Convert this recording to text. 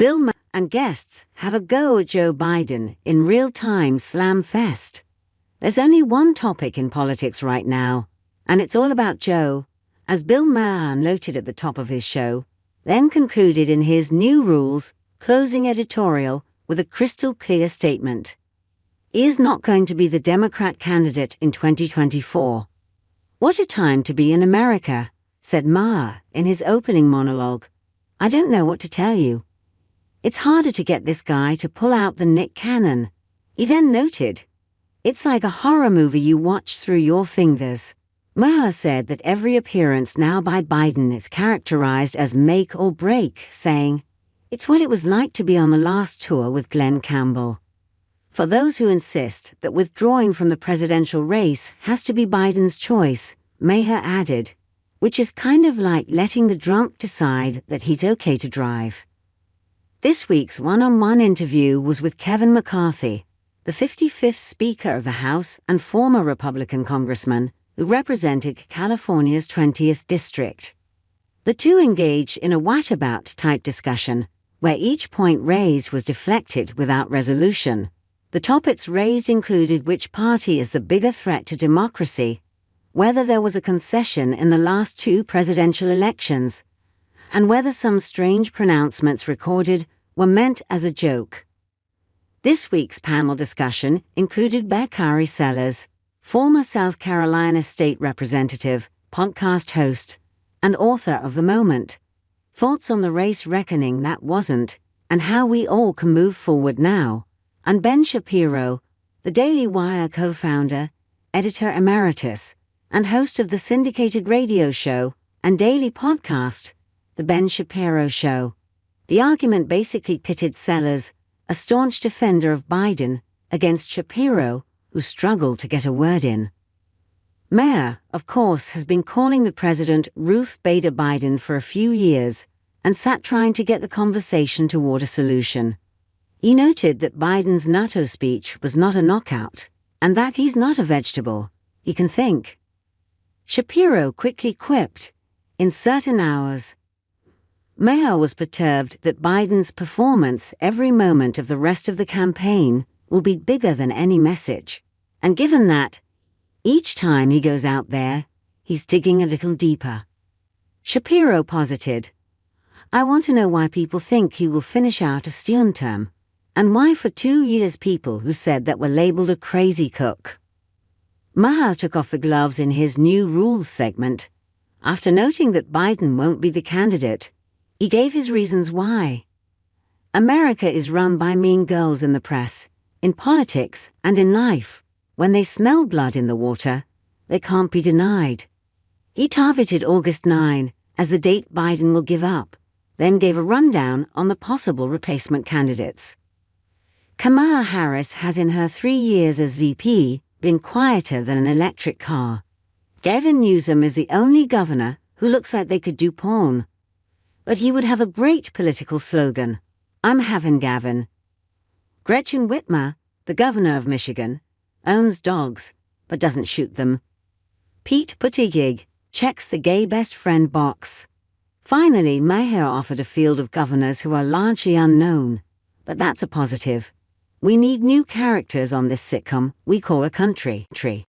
Bill Maher and guests have a go at Joe Biden in real-time slam fest. There's only one topic in politics right now, and it's all about Joe, as Bill Maher noted at the top of his show, then concluded in his New Rules closing editorial with a crystal-clear statement. He is not going to be the Democrat candidate in 2024. "What a time to be in America," said Maher in his opening monologue. "I don't know what to tell you. It's harder to get this guy to pull out the Nick Cannon." He then noted, "It's like a horror movie you watch through your fingers." Maher said that every appearance now by Biden is characterized as make or break, saying, "It's what it was like to be on the last tour with Glenn Campbell." For those who insist that withdrawing from the presidential race has to be Biden's choice, Maher added, "which is kind of like letting the drunk decide that he's okay to drive." This week's one-on-one interview was with Kevin McCarthy, the 55th Speaker of the House and former Republican congressman who represented California's 20th District. The two engaged in a whatabout type discussion, where each point raised was deflected without resolution. The topics raised included which party is the bigger threat to democracy, whether there was a concession in the last two presidential elections, and whether some strange pronouncements recorded were meant as a joke. This week's panel discussion included Bakari, former South Carolina state representative, podcast host, and author of The Moment, thoughts on the race reckoning that wasn't, and how we all can move forward now, and Ben Shapiro, the Daily Wire co-founder, editor emeritus, and host of the syndicated radio show and daily podcast, The Ben Shapiro Show. The argument basically pitted Sellers, a staunch defender of Biden, against Shapiro, who struggled to get a word in. Maher, of course, has been calling the president Ruth Bader Biden for a few years and sat trying to get the conversation toward a solution. He noted that Biden's NATO speech was not a knockout, and that he's not a vegetable. He can think. Shapiro quickly quipped, "In certain hours." Maher was perturbed that Biden's performance every moment of the rest of the campaign will be bigger than any message, and given that, each time he goes out there, he's digging a little deeper. Shapiro posited, "I want to know why people think he will finish out a Steun term, and why for 2 years people who said that were labeled a crazy cook." Maher took off the gloves in his New Rules segment. After noting that Biden won't be the candidate, he gave his reasons why. "America is run by mean girls in the press, in politics, and in life. When they smell blood in the water, they can't be denied." He targeted August 9 as the date Biden will give up, then gave a rundown on the possible replacement candidates. Kamala Harris has in her 3 years as VP been quieter than an electric car. Gavin Newsom is the only governor who looks like they could do porn. But he would have a great political slogan, "I'm having Gavin." Gretchen Whitmer, the governor of Michigan, owns dogs but doesn't shoot them. Pete Buttigieg checks the gay best friend box. Finally, Maher offered a field of governors who are largely unknown, but that's a positive. We need new characters on this sitcom we call a country.